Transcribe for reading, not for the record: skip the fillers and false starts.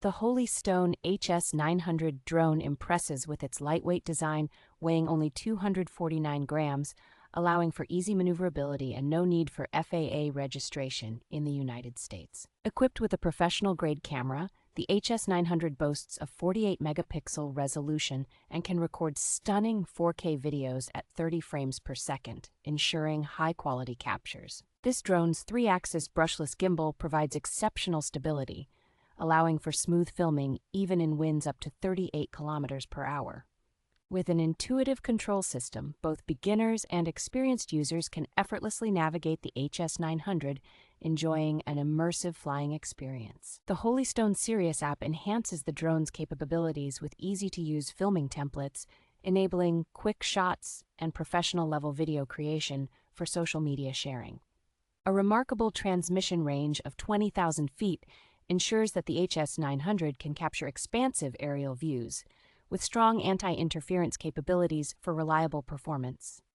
The Holy Stone HS900 drone impresses with its lightweight design, weighing only 249 grams, allowing for easy maneuverability and no need for FAA registration in the United States. Equipped with a professional-grade camera, the HS900 boasts a 48 megapixel resolution and can record stunning 4K videos at 30 frames per second, ensuring high-quality captures. This drone's 3-axis brushless gimbal provides exceptional stability, allowing for smooth filming even in winds up to 38 kilometers per hour. With an intuitive control system, both beginners and experienced users can effortlessly navigate the HS900, enjoying an immersive flying experience. The Holy Stone Sirius app enhances the drone's capabilities with easy-to-use filming templates, enabling quick shots and professional-level video creation for social media sharing. A remarkable transmission range of 20,000 feet ensures that the HS900 can capture expansive aerial views, with strong anti-interference capabilities for reliable performance.